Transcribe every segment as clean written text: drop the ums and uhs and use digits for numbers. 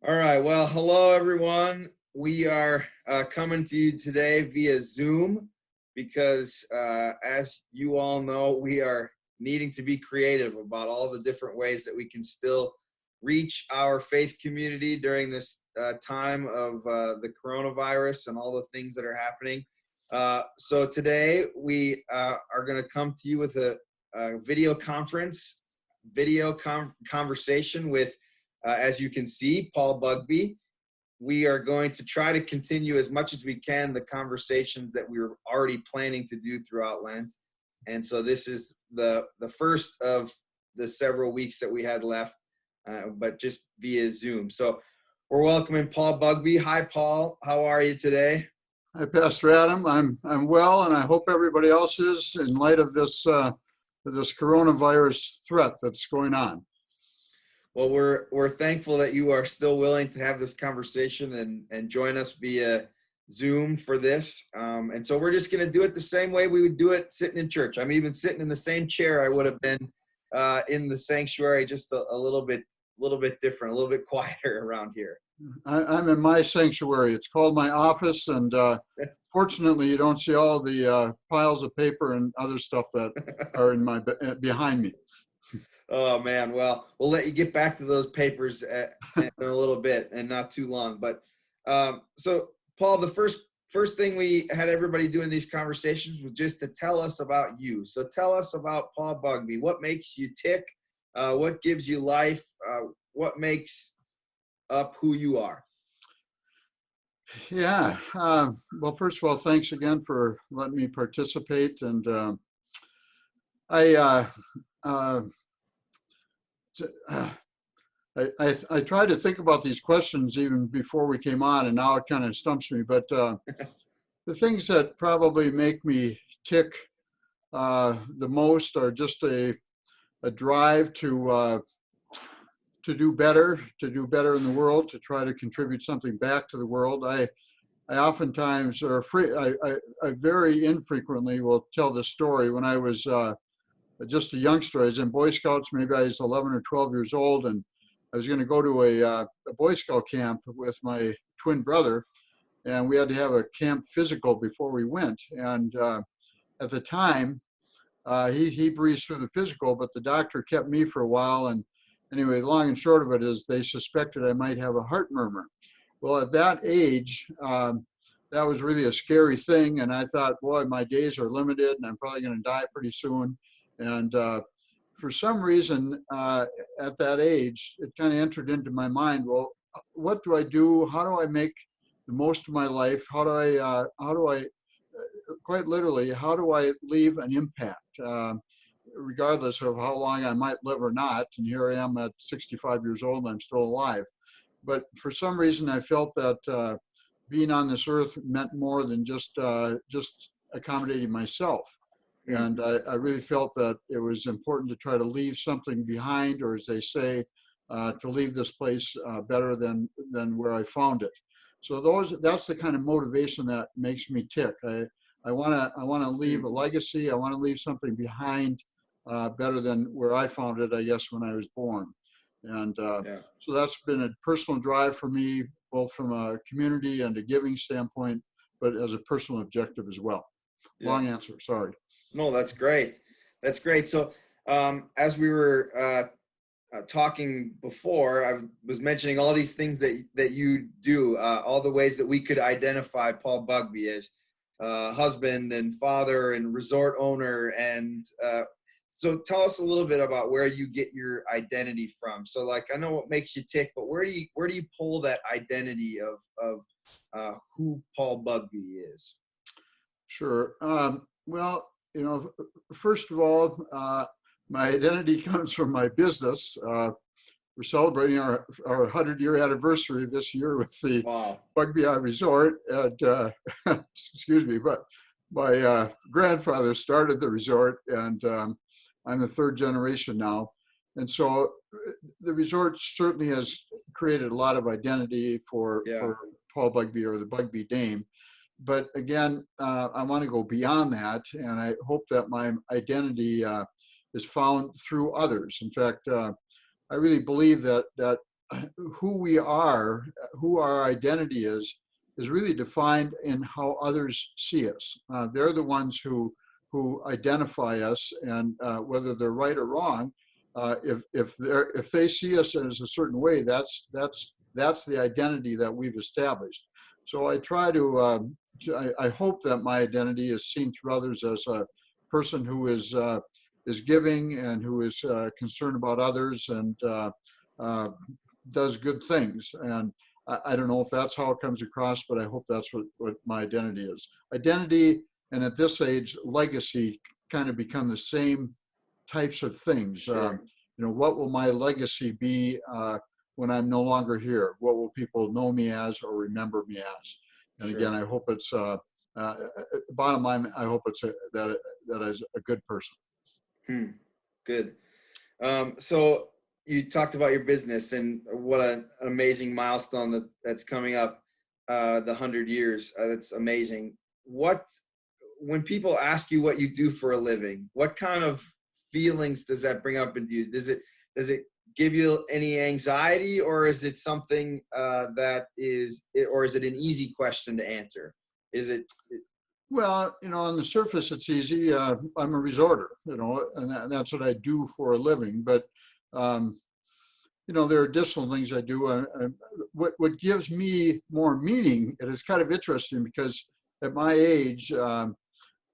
All right. Well, hello, everyone. We are coming to you today via Zoom because, as you all know, we are needing to be creative about all the different ways that we can still reach our faith community during this time of the coronavirus and all the things that are happening. So today we are going to come to you with a video conference, conversation with as you can see, Paul Bugbee. We are going to try to continue as much as we can the conversations that we were already planning to do throughout Lent. And so this is the first of the several weeks that we had left, but just via Zoom. So we're welcoming Paul Bugbee. Hi, Paul. How are you today? Hi, Pastor Adam. I'm well, and I hope everybody else is in light of this coronavirus threat that's going on. Well, we're thankful that you are still willing to have this conversation and join us via Zoom for this. And so we're just going to do it the same way we would do it sitting in church. I'm even sitting in the same chair I would have been in the sanctuary, just a little bit different, a little bit quieter around here. I'm in my sanctuary. It's called my office, and fortunately, you don't see all the piles of paper and other stuff that are behind me. Oh man, well, we'll let you get back to those papers in a little bit, and not too long. But so, Paul, the first thing we had everybody do in these conversations was just to tell us about you. So tell us about Paul Bugbee. What makes you tick? What gives you life? What makes up who you are? Yeah. Well, first of all, thanks again for letting me participate. And I tried to think about these questions even before we came on, and now it kind of stumps me. But the things that probably make me tick the most are just a drive to do better in the world, to try to contribute something back to the world. I oftentimes, I very infrequently will tell this story. When I was just a youngster, I was in Boy Scouts. Maybe I was 11 or 12 years old, and I was going to go to a Boy Scout camp with my twin brother, and we had to have a camp physical before we went. And at the time, he breezed through the physical, but the doctor kept me for a while. And anyway, long and short of it is they suspected I might have a heart murmur. Well, at that age, that was really a scary thing. And I thought, boy, my days are limited and I'm probably going to die pretty soon. And for some reason, at that age, it kind of entered into my mind, well, what do I do? How do I make the most of my life? How do I quite literally, how do I leave an impact, regardless of how long I might live or not? And here I am at 65 years old and I'm still alive. But for some reason, I felt that being on this earth meant more than just accommodating myself. And I really felt that it was important to try to leave something behind, or as they say, to leave this place better than where I found it. So that's the kind of motivation that makes me tick. I want to leave a legacy. I want to leave something behind better than where I found it, I guess, when I was born. And so that's been a personal drive for me, both from a community and a giving standpoint, but as a personal objective as well. Yeah. Long answer, sorry. No, that's great. That's great. So as we were talking before, I was mentioning all these things that you do, all the ways that we could identify Paul Bugbee as husband and father and resort owner. And so tell us a little bit about where you get your identity from. So like, I know what makes you tick, but where do you pull that identity of who Paul Bugbee is? Sure. Well, first of all, my identity comes from my business. We're celebrating our 100-year anniversary this year with the Bugbee Resort. And excuse me, but my grandfather started the resort, and I'm the third generation now. And so the resort certainly has created a lot of identity for Paul Bugbee, or the Bugbee name. But again, I want to go beyond that, and I hope that my identity is found through others. In fact, I really believe that who we are, who our identity is really defined in how others see us. They're the ones who identify us, and whether they're right or wrong, if they see us as a certain way, that's the identity that we've established. So I try to I hope that my identity is seen through others as a person who is giving and who is concerned about others and does good things. And I don't know if that's how it comes across, but I hope that's what my identity is. Identity, and at this age, legacy kind of become the same types of things. Sure. What will my legacy be when I'm no longer here? What will people know me as or remember me as? And Sure. again, I hope it's bottom line. I hope it's that is a good person. Good. So you talked about your business and what an amazing milestone that's coming up, the 100 years. That's amazing. When people ask you what you do for a living, what kind of feelings does that bring up into you? Does it give you any anxiety, or is it something or is it an easy question to answer? Is it? Well, on the surface, it's easy. I'm a resorter, and that's what I do for a living. But, there are additional things I do. What gives me more meaning, it is kind of interesting because at my age,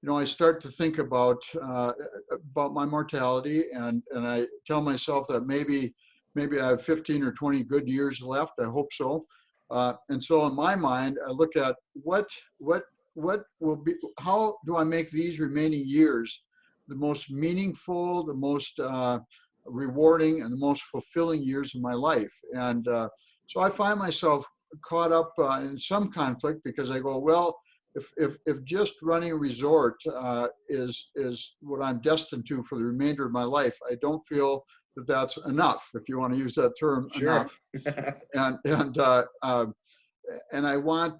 I start to think about my mortality, and I tell myself that maybe I have 15 or 20 good years left. I hope so. And so in my mind, I look at what will be, how do I make these remaining years the most meaningful, the most rewarding, and the most fulfilling years of my life. And so I find myself caught up in some conflict because I go, well, if just running a resort is what I'm destined to for the remainder of my life, I don't feel that that's enough, if you want to use that term, Sure. enough. And I want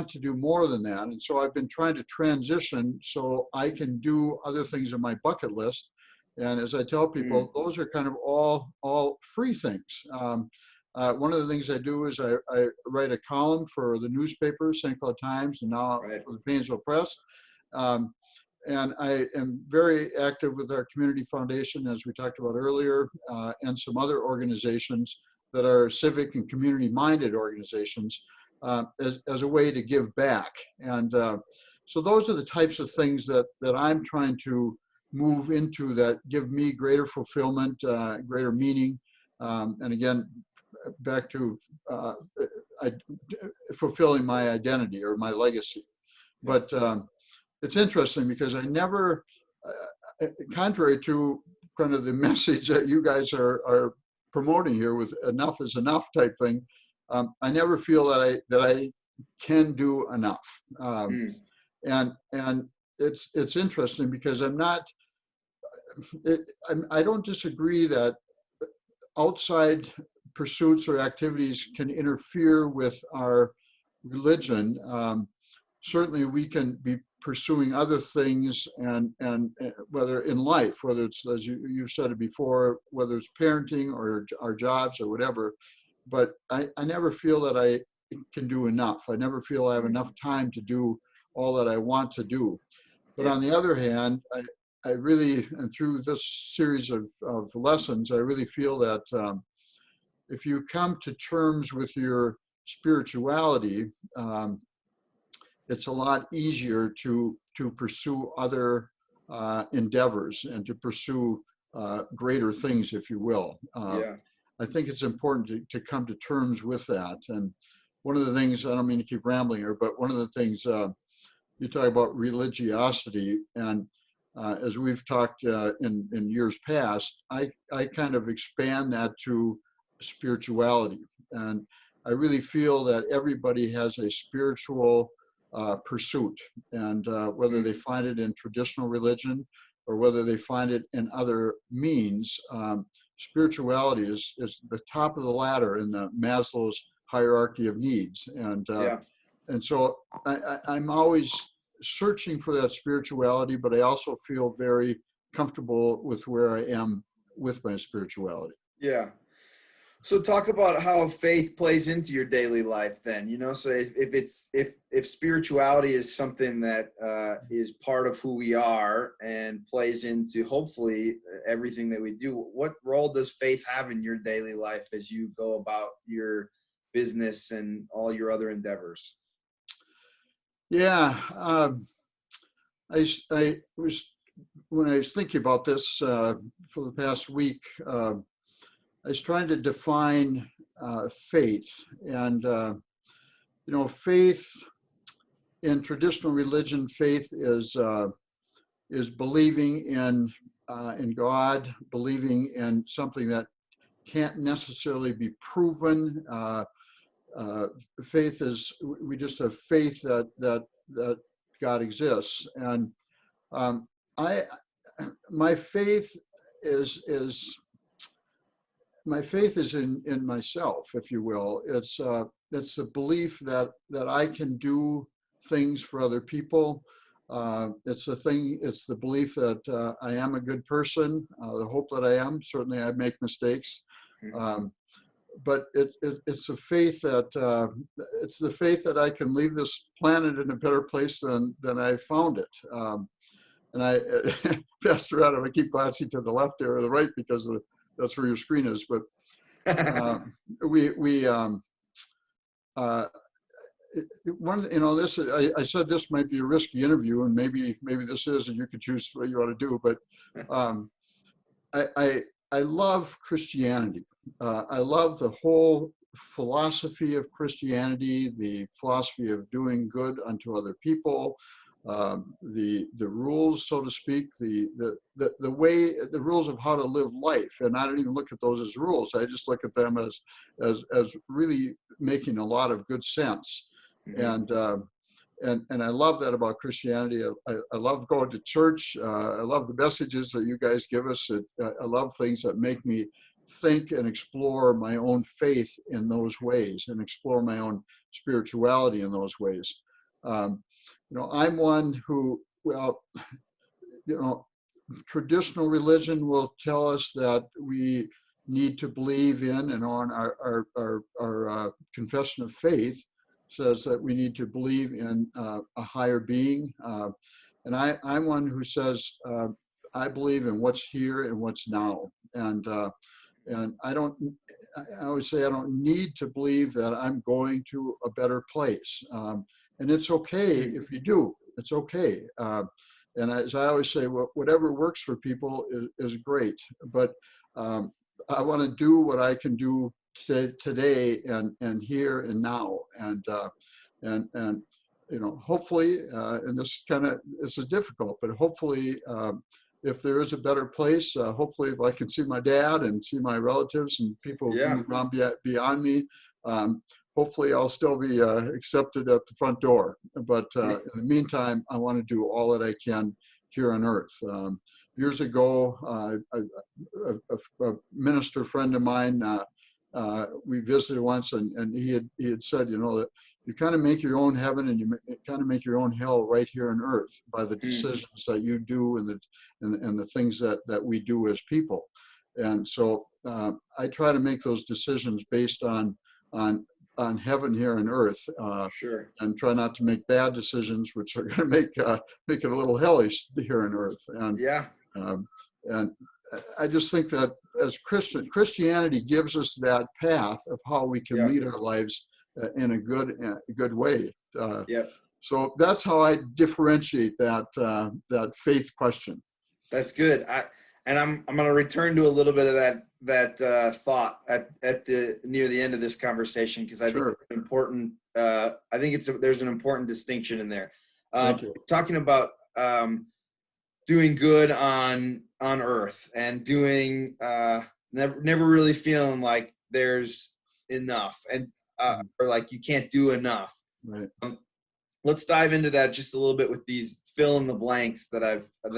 to do more than that. And so I've been trying to transition so I can do other things on my bucket list. And as I tell people, those are kind of all free things. One of the things I do is I write a column for the newspaper, St. Cloud Times, and now for the Painesville Press. And I am very active with our community foundation, as we talked about earlier, and some other organizations that are civic and community-minded organizations as a way to give back. And so those are the types of things that I'm trying to move into that give me greater fulfillment, greater meaning. And again, back to fulfilling my identity or my legacy. But it's interesting because I never, contrary to kind of the message that you guys are promoting here with enough is enough type thing, I never feel that I can do enough. And it's interesting because I don't disagree that outside pursuits or activities can interfere with our religion. Certainly we can be pursuing other things and whether in life, whether it's, as you've said it before, whether it's parenting or our jobs or whatever, but I never feel that I can do enough. I never feel I have enough time to do all that I want to do. But on the other hand, I really, and through this series of lessons, I really feel that if you come to terms with your spirituality, it's a lot easier to pursue other endeavors and to pursue greater things, if you will. I think it's important to come to terms with that. And one of the things, I don't mean to keep rambling here, but one of the things you talk about religiosity, and as we've talked in years past, I kind of expand that to spirituality. And I really feel that everybody has a spiritual pursuit, and whether they find it in traditional religion or whether they find it in other means, spirituality is the top of the ladder in the Maslow's hierarchy of needs. And so I'm always searching for that spirituality, but I also feel very comfortable with where I am with my spirituality. Yeah. So talk about how faith plays into your daily life then, so if spirituality is something that is part of who we are and plays into hopefully everything that we do, what role does faith have in your daily life as you go about your business and all your other endeavors? Yeah, I was, when I was thinking about this for the past week, I was trying to define faith, and faith in traditional religion, faith is believing in God, believing in something that can't necessarily be proven. Faith is, we just have faith that God exists, and I my faith is my faith is in myself, if you will. It's a belief that I can do things for other people. It's the belief that I am a good person, the hope that I am. Certainly I make mistakes. But it's a faith that it's the faith that I can leave this planet in a better place than I found it. And I, Pastor Adam, I keep glancing to the left there or the right because that's where your screen is. But this, I said this might be a risky interview, and maybe this is, and you could choose what you want to do. But I love Christianity. I love the whole philosophy of Christianity, the philosophy of doing good unto other people, the rules, so to speak, the way, the rules of how to live life. And I don't even look at those as rules. I just look at them as really making a lot of good sense. And I love that about Christianity. I love going to church. I love the messages that you guys give us. I love things that make me think and explore my own faith in those ways and explore my own spirituality in those ways. I'm one who, traditional religion will tell us that we need to believe in, and on our confession of faith says that we need to believe in a higher being. And I'm one who says, I believe in what's here and what's now. And I always say I don't need to believe that I'm going to a better place. And it's okay if you do. It's okay. And as I always say, whatever works for people is great. But I want to do what I can do today and here and now. And hopefully, and this is difficult, but hopefully, if there is a better place, hopefully if I can see my dad and see my relatives and people who move on beyond me, hopefully I'll still be accepted at the front door. But in the meantime, I want to do all that I can here on earth. Years ago, a minister friend of mine, we visited once, and he had said, that you kind of make your own heaven and you kind of make your own hell right here on earth by the decisions that you do and the things that we do as people. And so I try to make those decisions based on heaven here on earth, and try not to make bad decisions, which are going to make it a little hellish here on earth. And I just think that as Christianity gives us that path of how we can lead our lives in a good way. So that's how I differentiate that faith question. That's good. I'm going to return to a little bit of that thought at near the end of this conversation, because I think it's important. I think there's an important distinction in there. Talking about doing good on earth and doing never really feeling like there's enough and or like you can't do enough. Right. Let's dive into that just a little bit with these fill in the blanks that I've talked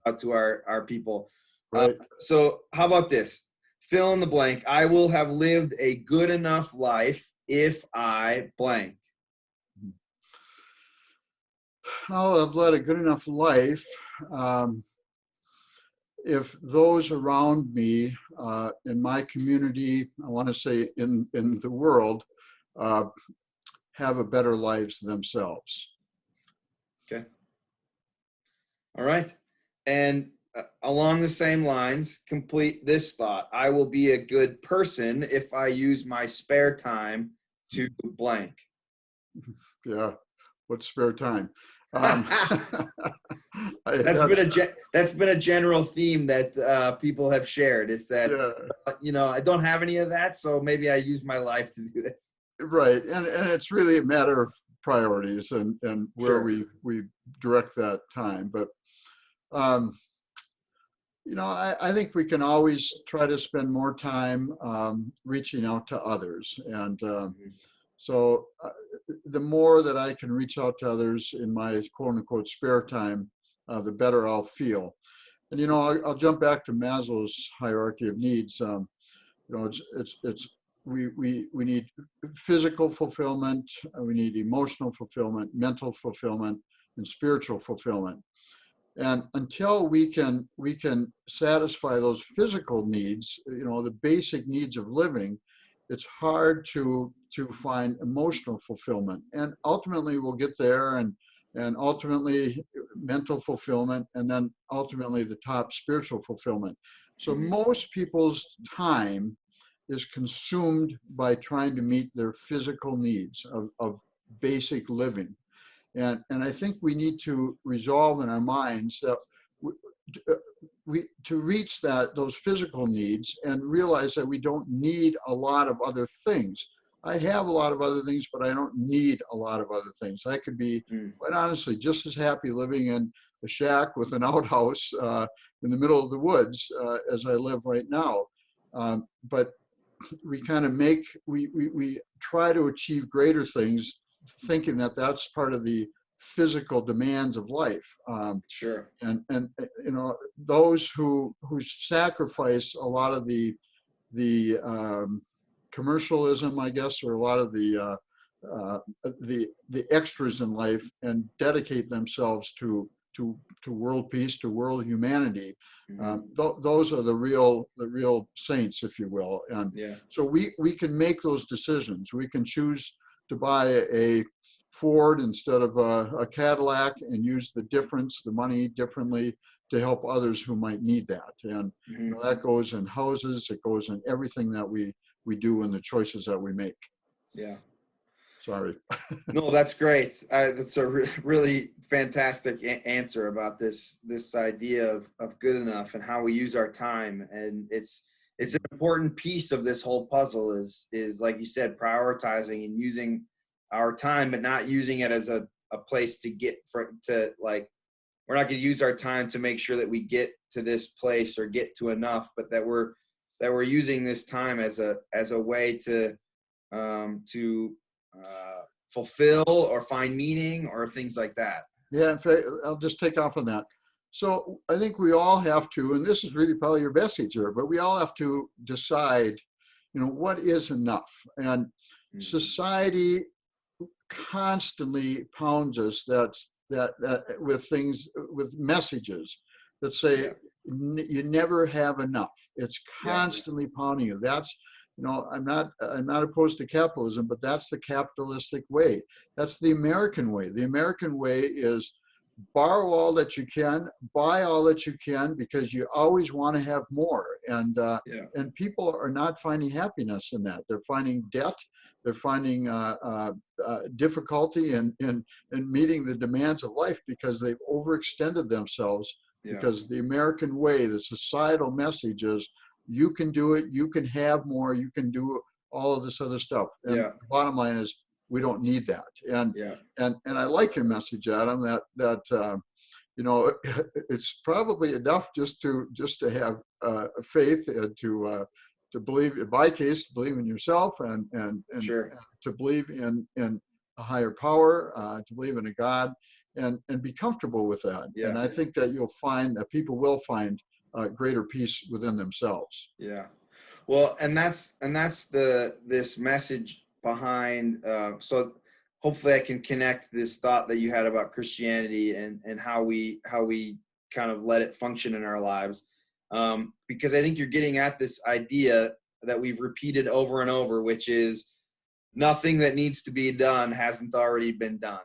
about to our people. Right. So how about this? Fill in the blank. I will have lived a good enough life if I blank. I'll have led a good enough life if those around me in my community, I want to say in the world, have a better lives themselves. Okay. All right. And along the same lines, complete this thought. I will be a good person if I use my spare time to blank. Yeah. What spare time? That's been a general theme that people have shared. It's that, yeah, I don't have any of that, so maybe I use my life to do this. right. And it's really a matter of priorities and where Sure. we direct that time. But um, I think we can always try to spend more time reaching out to others. And Mhm. so the more that I can reach out to others in my quote unquote spare time, the better I'll feel. And, I'll jump back to Maslow's hierarchy of needs. We need physical fulfillment, we need emotional fulfillment, mental fulfillment, and spiritual fulfillment. And until we can satisfy those physical needs, the basic needs of living, it's hard to find emotional fulfillment. And ultimately we'll get there, and ultimately mental fulfillment, and then ultimately the top, spiritual fulfillment. So Mhm. most people's time is consumed by trying to meet their physical needs of basic living. And I think we need to resolve in our minds that to reach those physical needs and realize that we don't need a lot of other things. I have a lot of other things, but I don't need a lot of other things. I could be, Mm. quite honestly, just as happy living in a shack with an outhouse in the middle of the woods as I live right now. But we kind of we try to achieve greater things, thinking that that's part of the physical demands of life. Sure. And those who sacrifice a lot of the commercialism, I guess, or a lot of the extras in life, and dedicate themselves to world peace, to world humanity. Mhm. Those are the real saints, if you will. And Yeah. so we can make those decisions. We can choose to buy a Ford instead of a Cadillac, and use the money differently to help others who might need that. And Mhm. that goes in houses, it goes in everything that we do, and the choices that we make. Yeah. Sorry. No, that's great. That's a really fantastic answer about this idea of good enough and how we use our time. And it's an important piece of this whole puzzle is like you said, prioritizing and using our time, but not using it as a place to like, we're not going to use our time to make sure that we get to this place or get to enough, but that we're using this time as a way to fulfill or find meaning or things like that. Yeah, in fact, I'll just take off on that. So I think we all have to, and this is really probably your message here, but we all have to decide, what is enough. And Mhm. society constantly pounds us that with things, with messages that say Yeah. you never have enough. It's Yeah. constantly pounding you. That's, I'm not opposed to capitalism, but that's the capitalistic way. That's the American way. The American way is borrow all that you can, buy all that you can, because you always want to have more. Yeah. And people are not finding happiness in that. They're finding debt. They're finding difficulty in meeting the demands of life, because they've overextended themselves. Yeah. Because the American way, the societal message is, you can do it, you can have more, you can do all of this other stuff. And Yeah. the bottom line is, we don't need that. Yeah. And I like your message, Adam, that it's probably enough just to have faith, and to believe, in my case, to believe in yourself, and Sure. to believe in a higher power, to believe in a God, and be comfortable with that. And Yeah. I think that you'll find that people will find greater peace within themselves. Yeah. Well, and that's this message behind. So hopefully I can connect this thought that you had about Christianity and how we kind of let it function in our lives. because I think you're getting at this idea that we've repeated over and over, which is nothing that needs to be done hasn't already been done.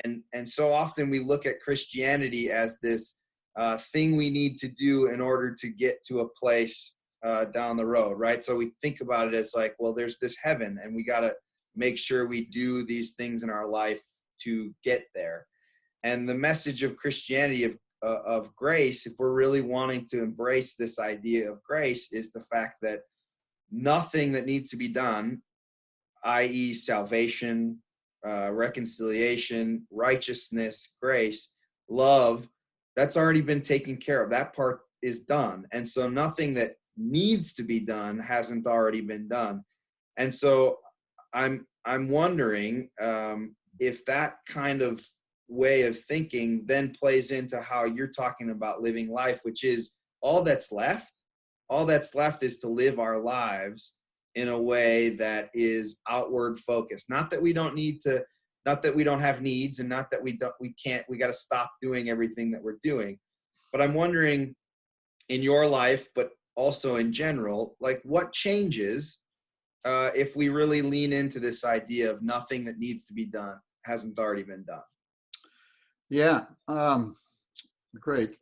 And so often we look at Christianity as this thing we need to do in order to get to a place down the road, right? So we think about it as like, well, there's this heaven, and we got to make sure we do these things in our life to get there. And the message of Christianity, of grace, if we're really wanting to embrace this idea of grace, is the fact that nothing that needs to be done, i.e. salvation, reconciliation, righteousness, grace, love, that's already been taken care of. That part is done. And so nothing that needs to be done hasn't already been done. And so I'm wondering if that kind of way of thinking then plays into how you're talking about living life, which is all that's left is to live our lives in a way that is outward focused. Not that we don't need to, not that we don't have needs, and not that we got to stop doing everything that we're doing. But I'm wondering, in your life, but also in general, like, what changes if we really lean into this idea of nothing that needs to be done hasn't already been done? Yeah, great.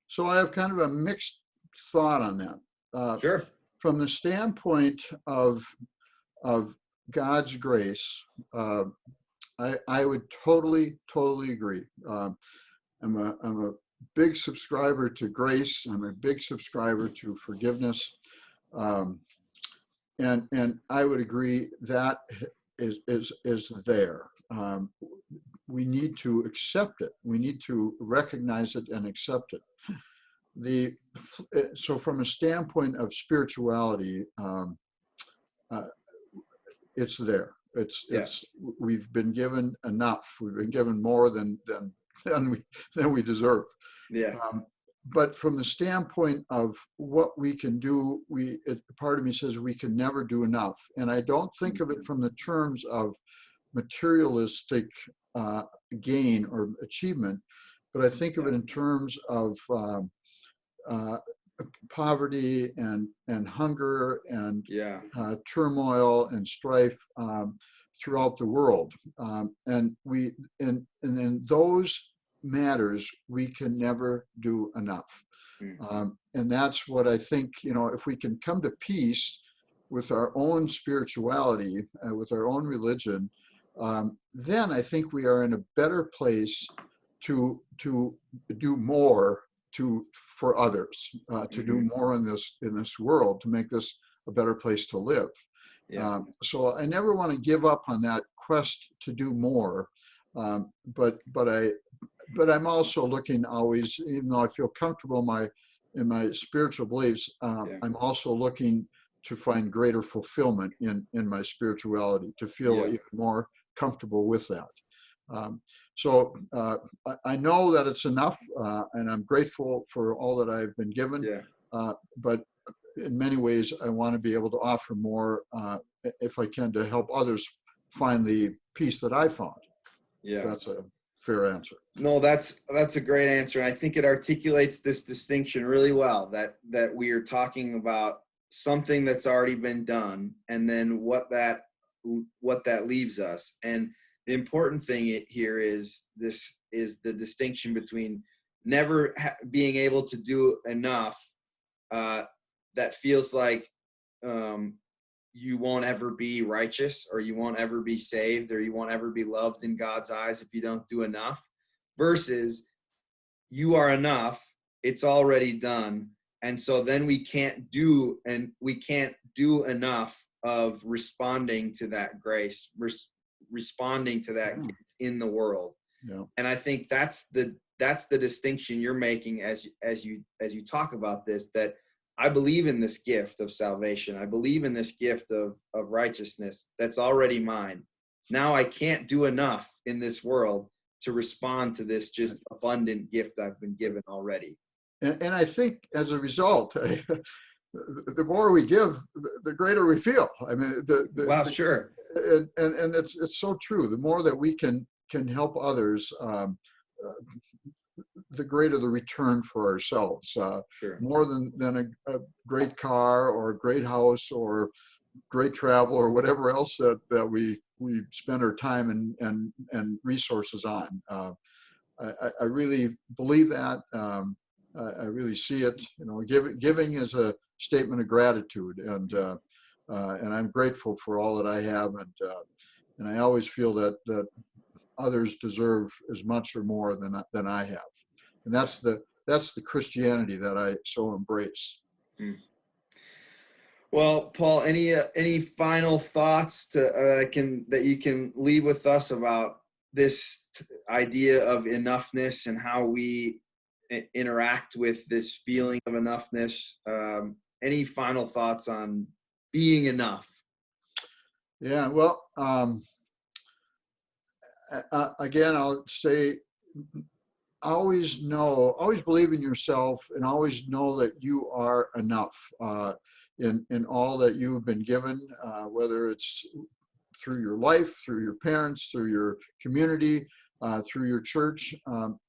So I have kind of a mixed thought on that. Sure. From the standpoint of God's grace, I would totally agree. I'm a big subscriber to grace. I'm a big subscriber to forgiveness, and I would agree that is there. We need to accept it. We need to recognize it and accept it. So from a standpoint of spirituality, it's there. It's we've been given enough. We've been given more than we deserve. Yeah. But from the standpoint of what we can do, part of me says we can never do enough. And I don't think of it from the terms of materialistic gain or achievement, but I think of it in terms of poverty and hunger and turmoil and strife throughout the world, and in those matters we can never do enough. And that's what I think, if we can come to peace with our own spirituality, with our own religion, then I think we are in a better place to do more for others, to do more in this world, to make this a better place to live. So I never want to give up on that quest to do more, but I'm also looking always, even though I feel comfortable in my spiritual beliefs, I'm also looking to find greater fulfillment in my spirituality, to feel even more comfortable with that. So I know that it's enough, and I'm grateful for all that I've been given. But in many ways, I want to be able to offer more, if I can, to help others find the peace that I found. If that's a fair answer. No, that's a great answer. And I think it articulates this distinction really well, that we are talking about something that's already been done, and then what that leaves us. And the important thing here is the distinction between never being able to do enough that feels like you won't ever be righteous, or you won't ever be saved, or you won't ever be loved in God's eyes if you don't do enough, versus you are enough, it's already done. And so then we can't do enough of responding to that grace, responding to that gift in the world. And I think that's the distinction you're making as you talk about this, that I believe in this gift of salvation. I believe in this gift of righteousness that's already mine. Now I can't do enough in this world to respond to this just abundant gift I've been given already. And I think as a result, the more we give, the greater we feel. I mean, Sure. And it's so true. The more that we can help others, the greater the return for ourselves. Sure. More than a great car or a great house or great travel or whatever else that we spend our time and resources on. I really believe that. I really see it. Giving is a statement of gratitude, and I'm grateful for all that I have, and I always feel that others deserve as much or more than I have, and that's the Christianity that I so embrace. Mm. Well, Paul, any final thoughts that you can leave with us about this idea of enoughness and how we interact with this feeling of enoughness? Any final thoughts on being enough? Yeah, well, again, I'll say, always believe in yourself, and always know that you are enough in all that you've been given, whether it's through your life, through your parents, through your community, through your church.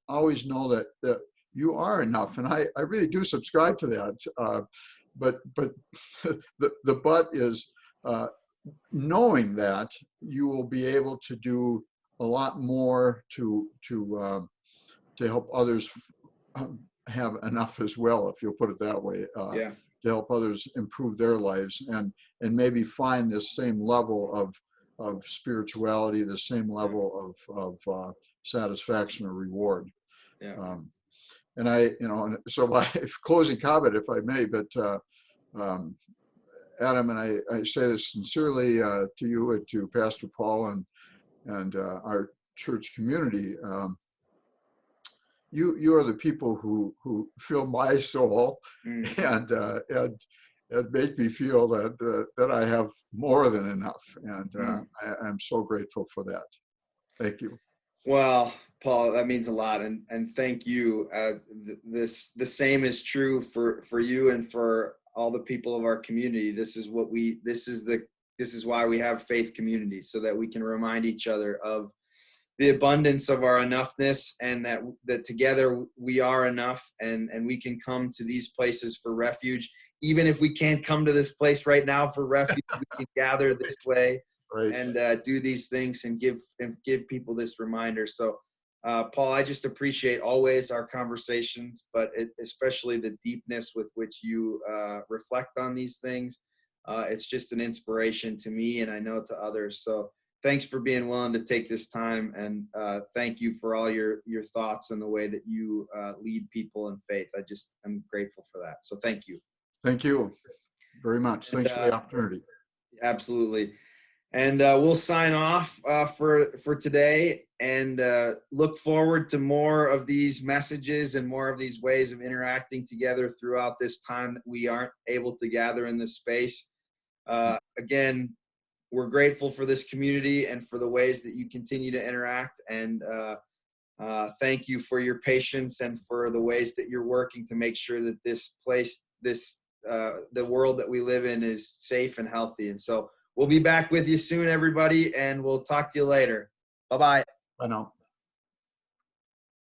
Always know that you are enough, and I really do subscribe to that. But the but is knowing that you will be able to do a lot more to help others have enough as well, if you'll put it that way. Yeah. To help others improve their lives and maybe find this same level of spirituality, the same level of satisfaction or reward. Yeah. And and so my closing comment, if I may, but Adam, and I say this sincerely to you and to Pastor Paul and our church community. You are the people who fill my soul and make me feel that I have more than enough, and I'm so grateful for that. Thank you. Well, Paul, that means a lot, and thank you. The same is true for you and for all the people of our community. This is why we have faith community, so that we can remind each other of the abundance of our enoughness, and that together we are enough, and we can come to these places for refuge. Even if we can't come to this place right now for refuge, we can gather this way. Right. And do these things and give people this reminder. So, Paul, I just appreciate always our conversations, but especially the deepness with which you reflect on these things. It's just an inspiration to me, and I know to others. So thanks for being willing to take this time, and thank you for all your thoughts and the way that you lead people in faith. I'm grateful for that. So thank you. Thank you very much. Thanks for the opportunity. Absolutely. And we'll sign off for today, and look forward to more of these messages and more of these ways of interacting together throughout this time that we aren't able to gather in this space. Again, we're grateful for this community and for the ways that you continue to interact. And thank you for your patience and for the ways that you're working to make sure that this place, the world that we live in, is safe and healthy. And so we'll be back with you soon, everybody, and we'll talk to you later. Bye-bye. Bye now.